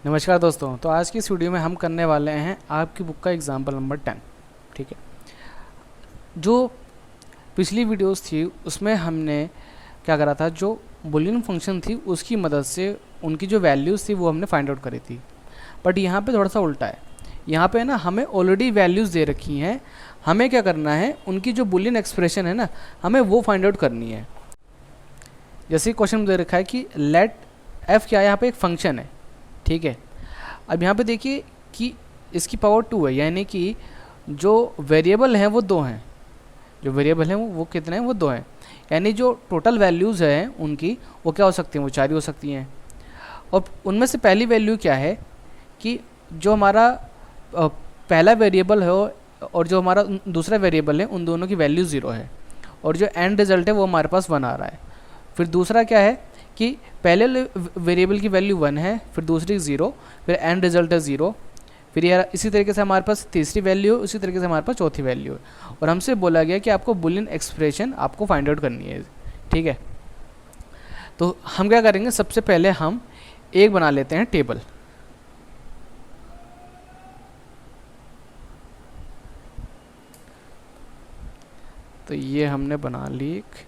नमस्कार दोस्तों। तो आज की इस वीडियो में हम करने वाले हैं आपकी बुक का एग्जाम्पल नंबर 10। ठीक है, जो पिछली वीडियोस थी उसमें हमने क्या करा था, जो बुलियन फंक्शन थी उसकी मदद से उनकी जो वैल्यूज़ थी वो हमने फाइंड आउट करी थी। बट यहाँ पे थोड़ा सा उल्टा है। यहाँ पे ना हमें ऑलरेडी वैल्यूज़ दे रखी हैं, हमें क्या करना है, उनकी जो बुलियन एक्सप्रेशन है ना हमें वो फाइंड आउट करनी है। जैसे क्वेश्चन दे रखा है कि लेट एफ क्या है, यहाँ पे एक फंक्शन है। ठीक है, अब यहाँ पे देखिए कि इसकी पावर 2 है, यानी कि जो वेरिएबल हैं वो 2 हैं। जो वेरिएबल हैं वो कितने हैं, वो 2 हैं। यानी जो टोटल वैल्यूज़ हैं उनकी वो क्या हो सकती हैं, वो 4 ही हो सकती हैं। और उनमें से पहली वैल्यू क्या है कि जो हमारा पहला वेरिएबल है और जो हमारा दूसरा वेरिएबल है उन दोनों की वैल्यू 0 है, और जो एंड रिजल्ट है वो हमारे पास 1 आ रहा है। फिर दूसरा क्या है कि पहले वेरिएबल की वैल्यू 1 है, फिर दूसरी 0, फिर एंड रिजल्ट है 0। फिर यार इसी तरीके से हमारे पास तीसरी वैल्यू है, उसी तरीके से हमारे पास चौथी वैल्यू है। और हमसे बोला गया कि आपको बुलियन एक्सप्रेशन आपको फाइंड आउट करनी है। ठीक है, तो हम क्या करेंगे, सबसे पहले हम एक बना लेते हैं टेबल। तो ये हमने बना ली एक।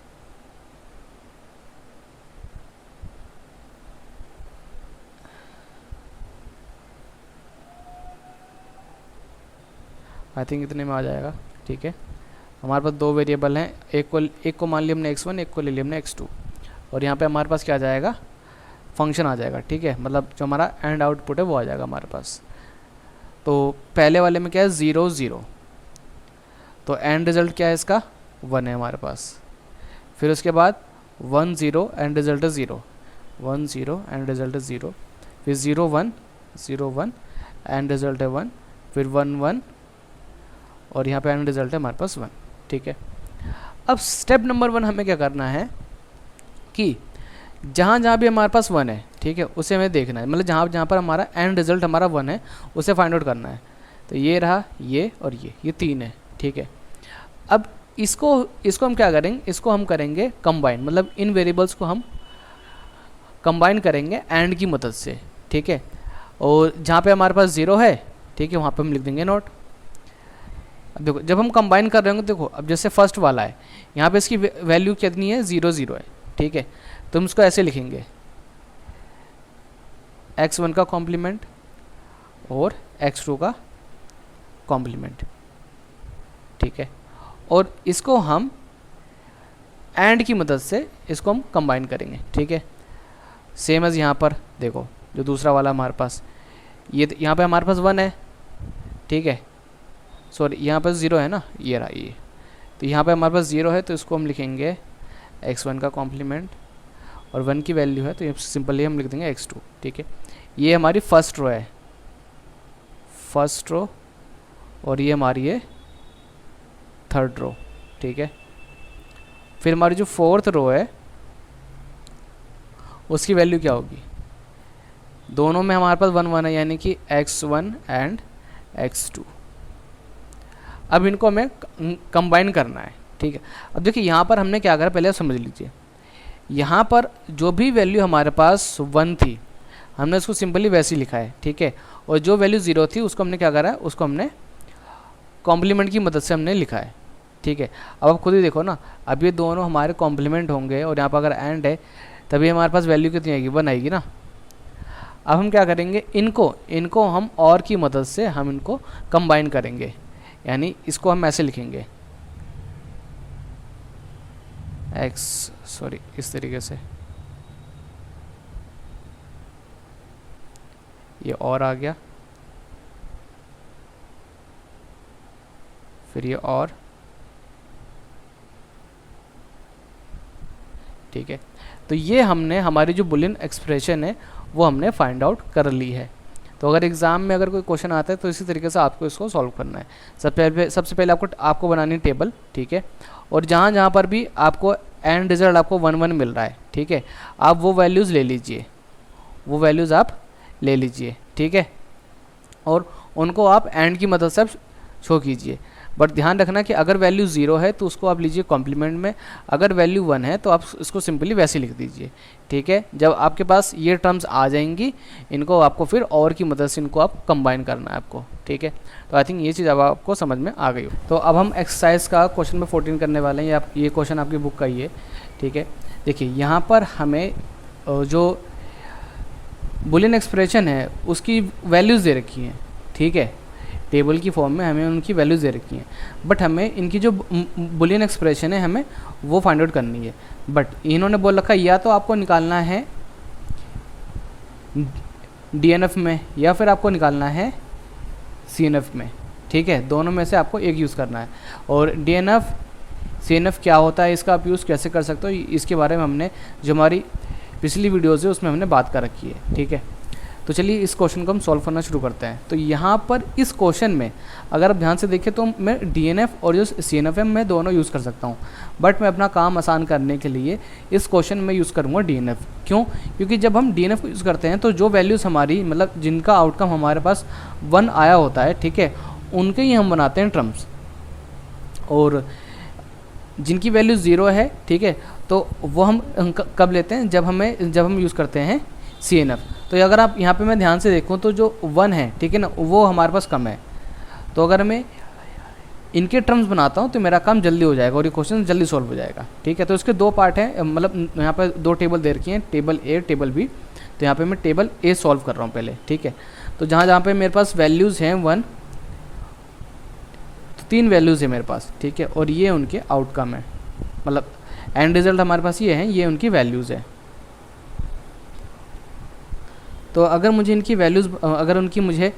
आई थिंक इतने में आ जाएगा। ठीक है, हमारे पास 2 वेरिएबल हैं, एक को मान लिया हमने x1, एक को ले लिया हमने x2। और यहाँ पे हमारे पास क्या आ जाएगा, फंक्शन आ जाएगा। ठीक है, मतलब जो हमारा एंड आउटपुट है वो आ जाएगा हमारे पास। तो पहले वाले में क्या है, 0 0, तो एंड रिजल्ट क्या है इसका, 1 है हमारे पास। फिर उसके बाद 1 0 एंड रिजल्ट है 0, 1 0 एंड रिजल्ट है 0। फिर 0 1 0 1 एंड रिजल्ट है 1। फिर 1 1 और यहाँ पे एंड रिजल्ट है हमारे पास 1। ठीक है, अब स्टेप नंबर 1 हमें क्या करना है कि जहाँ जहाँ भी हमारे पास 1 है, ठीक है, उसे हमें देखना है। मतलब जहाँ जहाँ पर हमारा एंड रिजल्ट हमारा 1 है उसे फाइंड आउट करना है। तो ये रहा, ये और ये 3 है। ठीक है, अब इसको हम क्या करेंगे, इसको हम करेंगे कंबाइन, मतलब इन वेरिएबल्स को हम कंबाइन करेंगे एंड की मदद से। ठीक है, और जहाँ पे हमारे पास 0 है, ठीक है, वहाँ पे हम लिख देंगे नॉट। अब देखो जब हम कंबाइन कर रहे होंगे, देखो अब जैसे फर्स्ट वाला है, यहाँ पे इसकी वैल्यू कितनी है, 0 0 है। ठीक है, तो हम इसको ऐसे लिखेंगे, x1 का कॉम्प्लीमेंट और x2 का कॉम्प्लीमेंट। ठीक है, और इसको हम एंड की मदद से इसको हम कंबाइन करेंगे। ठीक है, सेम एज यहाँ पर देखो, जो दूसरा वाला हमारे पास, ये यहाँ पे हमारे पास 1 है। ठीक है, सॉरी यहाँ पर 0 है ना, ये रहा ये। तो यहाँ पे हमारे पास 0 है, तो इसको हम लिखेंगे x1 का कॉम्प्लीमेंट, और 1 की वैल्यू है तो ये सिंपली हम लिख देंगे x2। ठीक है, ये हमारी फर्स्ट रो है, फर्स्ट रो, और ये हमारी है थर्ड रो। ठीक है, फिर हमारी जो फोर्थ रो है उसकी वैल्यू क्या होगी, दोनों में हमारे पास 1 1 है, यानी कि x1 एंड x2। अब इनको हमें कंबाइन करना है। ठीक है, अब देखिए यहाँ पर हमने क्या करा, पहले समझ लीजिए। यहाँ पर जो भी वैल्यू हमारे पास 1 थी हमने उसको सिंपली वैसे ही लिखा है। ठीक है, और जो वैल्यू 0 थी उसको हमने क्या करा है, उसको हमने कॉम्प्लीमेंट की मदद से हमने लिखा है। ठीक है, अब आप खुद ही देखो ना, अब ये दोनों हमारे कॉम्प्लीमेंट होंगे और यहाँ पर अगर एंड है तभी हमारे पास वैल्यू कितनी आएगी, 1 आएगी ना। अब हम क्या करेंगे, इनको हम और की मदद से हम इनको कंबाइन करेंगे, यानी इसको हम ऐसे लिखेंगे इस तरीके से, ये और आ गया, फिर ये और। ठीक है, तो ये हमने हमारी जो बुलियन एक्सप्रेशन है वो हमने फाइंड आउट कर ली है। तो अगर एग्ज़ाम में अगर कोई क्वेश्चन आता है तो इसी तरीके से आपको इसको सॉल्व करना है। सबसे पहले आपको बनानी है टेबल। ठीक है, और जहाँ जहाँ पर भी आपको एंड रिजल्ट आपको 1 1 मिल रहा है, ठीक है, आप वो वैल्यूज़ ले लीजिए, वो वैल्यूज़ आप ले लीजिए। ठीक है, और उनको आप एंड की मदद से शो कीजिए। बट ध्यान रखना कि अगर वैल्यू 0 है तो उसको आप लीजिए कॉम्प्लीमेंट में, अगर वैल्यू 1 है तो आप इसको सिंपली वैसे लिख दीजिए, ठीक है। जब आपके पास ये टर्म्स आ जाएंगी, इनको आपको फिर और की मदद से इनको आप कंबाइन करना है आपको, ठीक है। तो आई थिंक ये चीज़ अब आपको समझ में आ गई हो। तो अब हम एक्सरसाइज का क्वेश्चन नंबर 14 करने वाले हैं। ये क्वेश्चन आपकी बुक का ही है, ठीक है। देखिए यहाँ पर हमें जो बुलियन एक्सप्रेशन है उसकी वैल्यूज़ दे रखी हैं, ठीक है। टेबल की फॉर्म में हमें उनकी वैल्यूज़ दे रखी हैं, बट हमें इनकी जो बुलियन एक्सप्रेशन है हमें वो फाइंड आउट करनी है। बट इन्होंने बोल रखा है या तो आपको निकालना है DNF में या फिर आपको निकालना है CNF में, ठीक है। दोनों में से आपको एक यूज़ करना है। और DNF CNF क्या होता है, इसका आप यूज़ कैसे कर सकते हो, इसके बारे में हमने जो हमारी पिछली वीडियोज़ है उसमें हमने बात कर रखी है, ठीक है। तो चलिए इस क्वेश्चन को हम सॉल्व करना शुरू करते हैं। तो यहाँ पर इस क्वेश्चन में अगर आप ध्यान से देखें तो मैं DNF और जो CNF है मैं दोनों यूज़ कर सकता हूँ, बट मैं अपना काम आसान करने के लिए इस क्वेश्चन में यूज़ करूँगा DNF। क्यों? क्योंकि जब हम DNF को यूज़ करते हैं तो जो वैल्यूज़ हमारी मतलब जिनका आउटकम हमारे पास 1 आया होता है, ठीक है, उनके ही हम बनाते हैं टर्म्स, और जिनकी वैल्यू 0 है, ठीक है, तो वो हम कब लेते हैं, जब हम यूज़ करते हैं CNF। तो अगर आप यहाँ पे मैं ध्यान से देखूँ तो जो 1 है, ठीक है ना, वो हमारे पास कम है। तो अगर मैं इनके टर्म्स बनाता हूँ तो मेरा काम जल्दी हो जाएगा और ये क्वेश्चन जल्दी सॉल्व हो जाएगा, ठीक है। तो इसके 2 पार्ट हैं, मतलब यहाँ पर 2 टेबल दे रखी हैं, टेबल A टेबल B। तो यहाँ पे मैं टेबल A सॉल्व कर रहा हूँ पहले, ठीक है। तो जहाँ पे मेरे पास वैल्यूज़ हैं 1, तो 3 वैल्यूज़ है मेरे पास, ठीक है, और ये उनके आउटकम है, मतलब एंड रिजल्ट हमारे पास ये है, ये उनकी वैल्यूज़ है। तो अगर मुझे इनकी वैल्यूज़, अगर उनकी मुझे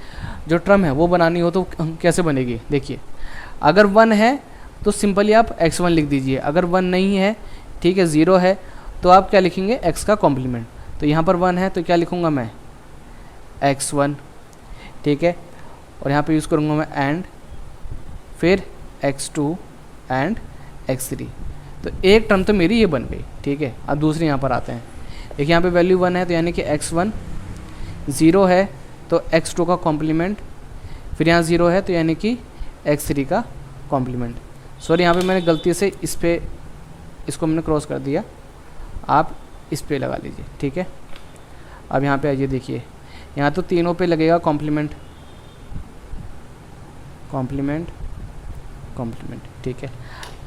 जो टर्म है वो बनानी हो तो कैसे बनेगी, देखिए। अगर 1 है तो सिंपली आप x1 लिख दीजिए, अगर 1 नहीं है, ठीक है, 0 है, तो आप क्या लिखेंगे, x का कॉम्प्लीमेंट। तो यहाँ पर 1 है तो क्या लिखूँगा मैं, x1, ठीक है, और यहाँ पे यूज़ करूँगा मैं एंड, फिर x2 एंड x3। तो एक टर्म तो मेरी ये बन गई, ठीक है। अब दूसरी यहाँ पर आते हैं। देखिए यहाँ पे वैल्यू 1 है तो यानी कि x1, 0 है तो x2 का कॉम्प्लीमेंट, फिर यहाँ 0 है तो यानी कि x3 का कॉम्प्लीमेंट। सॉरी यहाँ पे मैंने गलती से इसको मैंने क्रॉस कर दिया, आप इस पे लगा लीजिए, ठीक है। अब यहाँ पे आइए, देखिए यहाँ तो तीनों पे लगेगा कॉम्प्लीमेंट, ठीक है।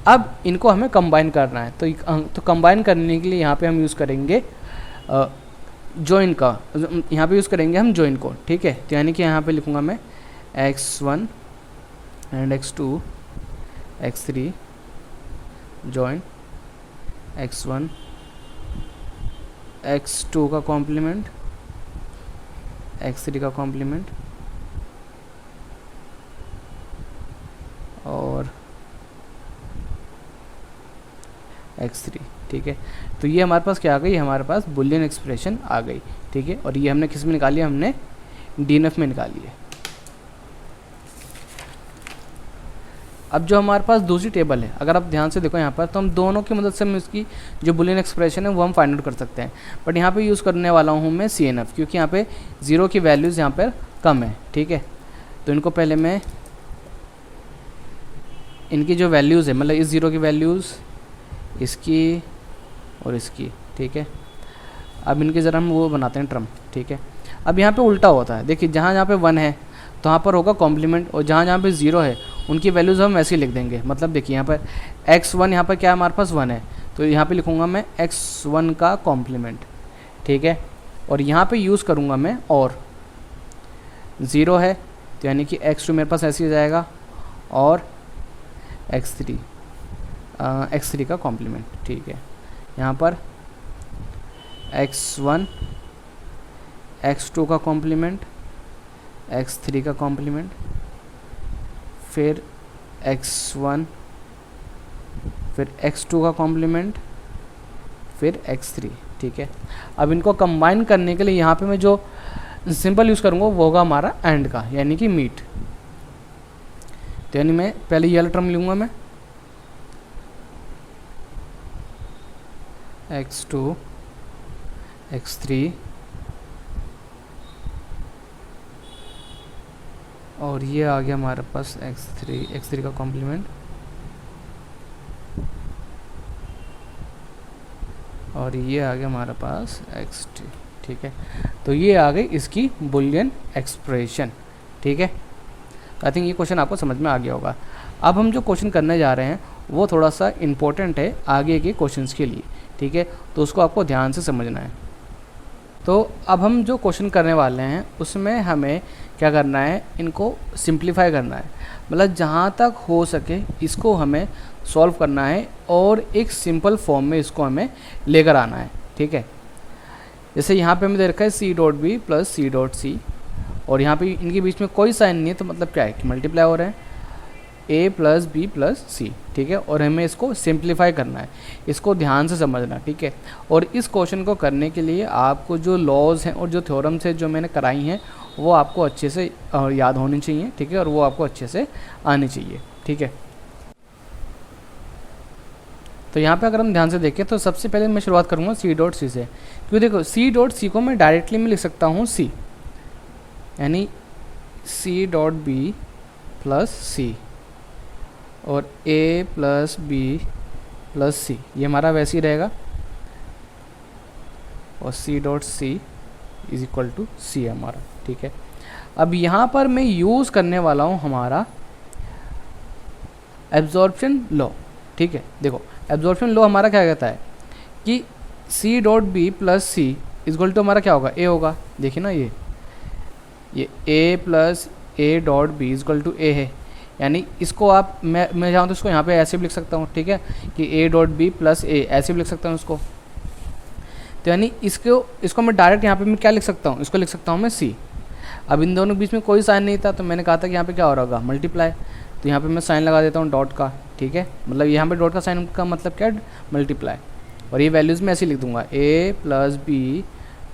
अब इनको हमें कंबाइन करना है, तो कंबाइन करने के लिए यहाँ पे हम यूज़ करेंगे जॉइन का, यहाँ पे यूज़ करेंगे हम जॉइन को, ठीक है। तो यानी कि यहाँ पे लिखूँगा मैं x1 and x2 x3 join x1 x2 का कॉम्प्लीमेंट x3 का कॉम्प्लीमेंट और x3, ठीक है। तो ये हमारे पास क्या आ गई, हमारे पास बुलियन एक्सप्रेशन आ गई, ठीक है। और ये हमने किस में निकाली है, हमने DNF में निकाली है। अब जो हमारे पास दूसरी टेबल है, अगर आप ध्यान से देखो यहाँ पर, तो हम दोनों की मदद से हम इसकी जो बुलियन एक्सप्रेशन है वो हम फाइंड आउट कर सकते हैं। बट यहाँ पे यूज़ करने वाला हूँ मैं CNF, क्योंकि यहाँ पे 0 की वैल्यूज़ यहाँ पर कम है, ठीक है। तो इनको पहले मैं इनकी जो वैल्यूज़ है, मतलब इस 0 की वैल्यूज़, इसकी और इसकी, ठीक है। अब इनके ज़रा हम वो बनाते हैं टर्म, ठीक है। अब यहाँ पे उल्टा होता है, देखिए जहाँ पे 1 है तो यहाँ पर होगा कॉम्प्लीमेंट, और जहाँ पे 0 है उनकी वैल्यूज़ हम ऐसे ही लिख देंगे। मतलब देखिए यहाँ पर x1, यहाँ पर क्या है, हमारे पास 1 है, तो यहाँ पे लिखूँगा मैं x1 का कॉम्प्लीमेंट, ठीक है। और यहाँ पे यूज़ करूँगा मैं, और 0 है तो यानी कि x2 मेरे पास ऐसे ही जाएगा, और x3 का कॉम्प्लीमेंट, ठीक है। यहाँ पर x1 x2 का कॉम्प्लीमेंट, x3 का कॉम्प्लीमेंट, फिर x1, फिर x2 का कॉम्प्लीमेंट, फिर x3, ठीक है। अब इनको कंबाइन करने के लिए यहाँ पे मैं जो सिंपल यूज़ करूँगा वो होगा हमारा एंड का, यानी कि मीट। तो यानी मैं पहले ये वाला टर्म लूँगा मैं x2 x3 और ये आ गया हमारे पास x3 का कॉम्प्लीमेंट, और ये आ गया हमारे पास x2, ठीक है। तो ये आ गई इसकी बुलियन एक्सप्रेशन, ठीक है। आई थिंक ये क्वेश्चन आपको समझ में आ गया होगा। अब हम जो क्वेश्चन करने जा रहे हैं वो थोड़ा सा इम्पोर्टेंट है आगे के क्वेश्चंस के लिए, ठीक है, तो उसको आपको ध्यान से समझना है। तो अब हम जो क्वेश्चन करने वाले हैं उसमें हमें क्या करना है, इनको सिंप्लीफाई करना है, मतलब जहाँ तक हो सके इसको हमें सॉल्व करना है और एक सिंपल फॉर्म में इसको हमें लेकर आना है, ठीक है। जैसे यहाँ पे हमें दे रखा है सी डॉट बी प्लस सी डॉट सी, और यहाँ पे इनके बीच में कोई साइन नहीं है, तो मतलब क्या है कि मल्टीप्लाई हो रहे हैं ए प्लस बी प्लस सी, ठीक है। और हमें इसको सिंप्लीफाई करना है, इसको ध्यान से समझना, ठीक है। और इस क्वेश्चन को करने के लिए आपको जो लॉज हैं और जो थ्योरम्स हैं जो मैंने कराई हैं वो आपको अच्छे से याद होनी चाहिए, ठीक है, और वो आपको अच्छे से आनी चाहिए, ठीक है। तो यहाँ पे अगर हम ध्यान से देखें तो सबसे पहले मैं शुरुआत करूँगा सी डॉट सी से, क्योंकि देखो सी डॉट सी को मैं डायरेक्टली में लिख सकता हूँ सी, यानी C dot B plus C, और a plus B plus C, ये हमारा वैसे ही रहेगा, और c dot C is equal to C है हमारा, ठीक है। अब यहाँ पर मैं यूज़ करने वाला हूँ हमारा एब्जॉर्प्शन लॉ, ठीक है। देखो एब्जॉर्प्शन लॉ हमारा क्या कहता है कि c dot B plus c is equal to हमारा क्या होगा, a होगा। देखिए ना ये a plus a dot b is equal to a है, यानी इसको आप मैं चाहूँ तो इसको यहाँ पे ऐसे भी लिख सकता हूँ, ठीक है, कि a dot B plus a, ऐसे भी लिख सकता हूँ इसको। तो यानी इसको मैं डायरेक्ट यहाँ पे मैं क्या लिख सकता हूँ, इसको लिख सकता हूँ मैं c। अब इन दोनों के बीच में कोई साइन नहीं था, तो मैंने कहा था कि यहाँ पे क्या हो रहा होगा, मल्टीप्लाई। तो यहाँ पे मैं साइन लगा देता हूँ डॉट का, ठीक है, मतलब यहाँ पे डॉट का साइन का मतलब क्या है, मल्टीप्लाई। और ये वैल्यूज़ मैं ऐसे लिख दूँगा a plus B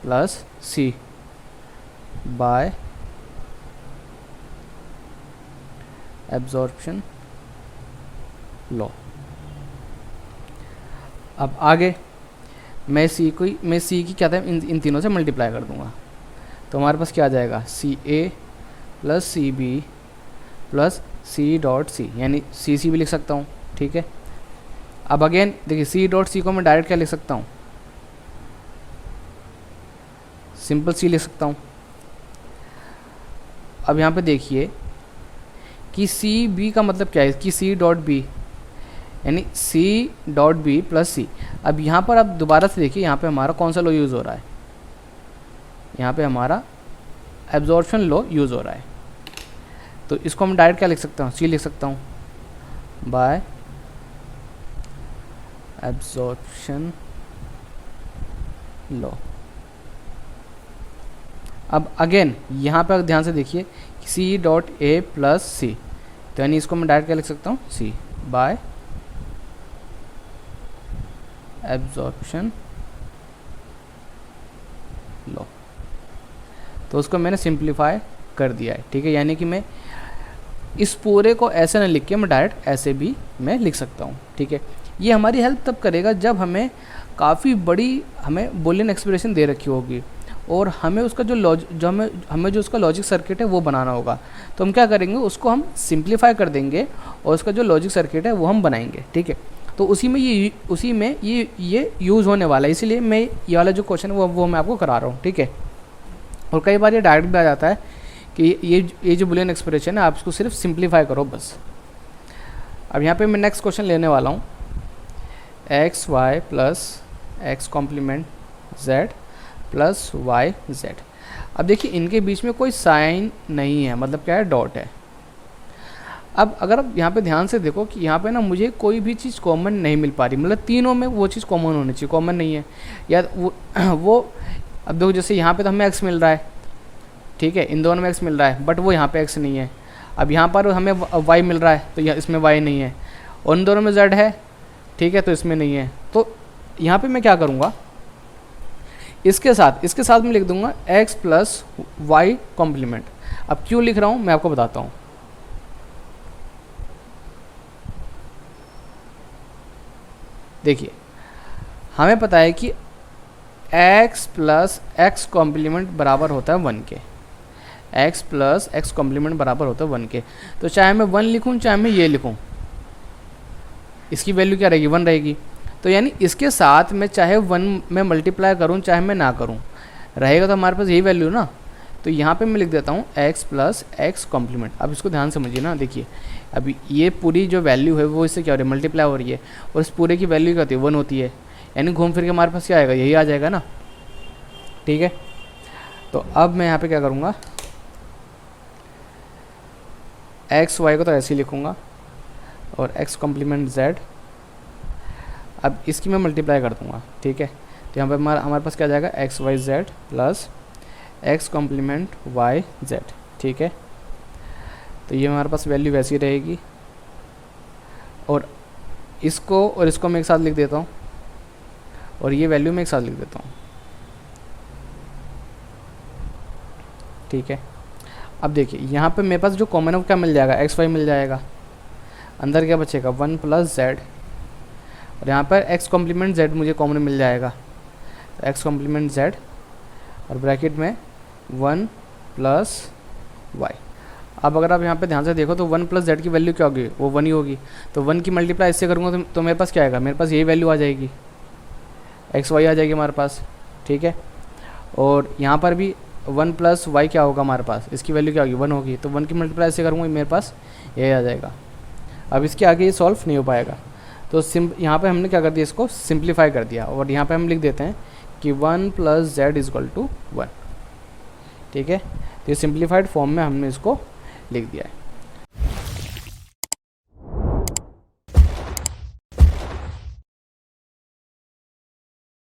plus c by absorption law. अब आगे मैं सी की क्या था, इन तीनों से मल्टीप्लाई कर दूंगा, तो हमारे पास क्या आ जाएगा, C A plus C B plus C dot C, यानी सी सी भी लिख सकता हूँ, ठीक है। अब अगेन देखिए सी डॉट सी को मैं डायरेक्ट क्या लिख सकता हूँ, सिंपल सी लिख सकता हूँ। अब यहाँ पे देखिए कि सी बी का मतलब क्या है, कि सी डॉट बी, यानी सी डॉट बी प्लस सी। अब यहाँ पर आप दोबारा से देखिए यहाँ पे हमारा कौन सा लॉ यूज़ हो रहा है, यहाँ पे हमारा एब्जॉर्प्शन लॉ यूज़ हो रहा है। तो इसको हम डायरेक्ट क्या लिख सकता हूँ, सी लिख सकता हूँ बाय एब्जॉर्प्शन लॉ। अब अगेन यहाँ पर ध्यान से देखिए सी डॉट ए प्लस सी, तो यानी इसको मैं डायरेक्ट क्या लिख सकता हूँ, सी बाय एब्जॉर्प्शन लॉ। तो उसको मैंने सिंप्लीफाई कर दिया है, ठीक है, यानी कि मैं इस पूरे को ऐसे ना लिख के मैं डायरेक्ट ऐसे भी मैं लिख सकता हूँ, ठीक है। ये हमारी हेल्प तब करेगा जब हमें काफ़ी बड़ी हमें बुलियन एक्सप्रेशन दे रखी होगी और हमें उसका हमें जो उसका लॉजिक सर्किट है वो बनाना होगा। तो हम क्या करेंगे, उसको हम सिंप्लीफाई कर देंगे और उसका जो लॉजिक सर्किट है वो हम बनाएंगे, ठीक है। तो उसी में ये यूज़ होने वाला है, इसीलिए मैं ये वाला जो क्वेश्चन है वो मैं आपको करा रहा हूँ, ठीक है। और कई बार ये डायरेक्ट भी आ जाता है कि ये जो बुलियन एक्सप्रेशन है आप इसको सिर्फ सिंप्लीफाई करो बस। अब यहाँ पे मैं नेक्स्ट क्वेश्चन लेने वाला हूँ, x y plus x complement z plus y z. अब देखिए इनके बीच में कोई साइन नहीं है, मतलब क्या है, डॉट है। अब अगर आप यहाँ पे ध्यान से देखो कि यहाँ पे ना मुझे कोई भी चीज़ कॉमन नहीं मिल पा रही, मतलब तीनों में वो चीज़ कॉमन होनी चाहिए, कॉमन नहीं है या वो अब देखो जैसे यहाँ पे तो हमें x मिल रहा है, ठीक है, इन दोनों में x मिल रहा है, बट वो यहाँ पे x नहीं है। अब यहाँ पर हमें y मिल रहा है तो इसमें y नहीं है, और इन दोनों में z है, ठीक है, तो इसमें नहीं है। तो यहाँ पे मैं क्या करूँगा, इसके साथ मैं लिख दूंगा x प्लस वाई कॉम्प्लीमेंट। अब क्यों लिख रहा हूँ मैं आपको बताता हूँ। देखिए हमें पता है कि x प्लस एक्स कॉम्प्लीमेंट बराबर होता है 1 के, एक्स प्लस एक्स कॉम्प्लीमेंट बराबर होता है 1 के। तो चाहे मैं 1 लिखूँ चाहे मैं ये लिखूँ, इसकी वैल्यू क्या रहेगी, 1 रहेगी। तो यानी इसके साथ मैं चाहे 1 में मल्टीप्लाई करूँ चाहे मैं ना करूँ, रहेगा तो हमारे पास यही वैल्यू ना। तो यहाँ पे मैं लिख देता हूँ x प्लस एक्स कॉम्प्लीमेंट। अब इसको ध्यान समझिए ना, देखिए अभी ये पूरी जो वैल्यू है वो इससे क्या हो रही है, मल्टीप्लाई हो रही है, और इस पूरे की वैल्यू क्या होती है, 1 होती है। यानी घूम फिर के हमारे पास क्या आएगा, यही आ जाएगा ना। ठीक है, तो अब मैं यहाँ पे क्या करूँगा, एक्स वाई को तो ऐसे ही लिखूँगा और एक्स कॉम्प्लीमेंट जेड, अब इसकी मैं मल्टीप्लाई कर दूँगा। ठीक है, तो यहाँ पे हमारे पास क्या आ जाएगा, x y z plus x complement y z. ठीक है, तो ये हमारे पास वैल्यू वैसी रहेगी, और इसको मैं एक साथ लिख देता हूँ, और ये वैल्यू मैं एक साथ लिख देता हूँ। ठीक है, अब देखिए यहाँ पे मेरे पास जो कॉमन है वो क्या मिल जाएगा, एक्स वाई मिल जाएगा, अंदर क्या बचेगा 1 प्लस जेड, और यहाँ पर एक्स कॉम्प्लीमेंट जेड मुझे कॉमन मिल जाएगा, तो एक्स कॉम्प्लीमेंट जेड और ब्रैकेट में 1 प्लस वाई। अब अगर आप यहाँ पे ध्यान से देखो तो 1 प्लस जेड की वैल्यू क्या होगी, वो 1 ही होगी। तो 1 की मल्टीप्लाई इससे करूँगा तो मेरे पास क्या आएगा, मेरे पास यही वैल्यू आ जाएगी, एक्स वाई आ जाएगी हमारे पास। ठीक है, और यहाँ पर भी 1 प्लस वाई क्या होगा हमारे पास, इसकी वैल्यू क्या होगी, 1 होगी। तो 1 की मल्टीप्लाई इससे करूँगा मेरे पास यही आ जाएगा। अब इसके आगे ये सॉल्व नहीं हो पाएगा, तो यहाँ पे हमने क्या कर दिया, इसको सिंप्लीफाई कर दिया, और यहाँ पे हम लिख देते हैं कि 1 plus z is equal to 1। ठीक है, तो ये सिंप्लीफाइड फॉर्म में हमने इसको लिख दिया है।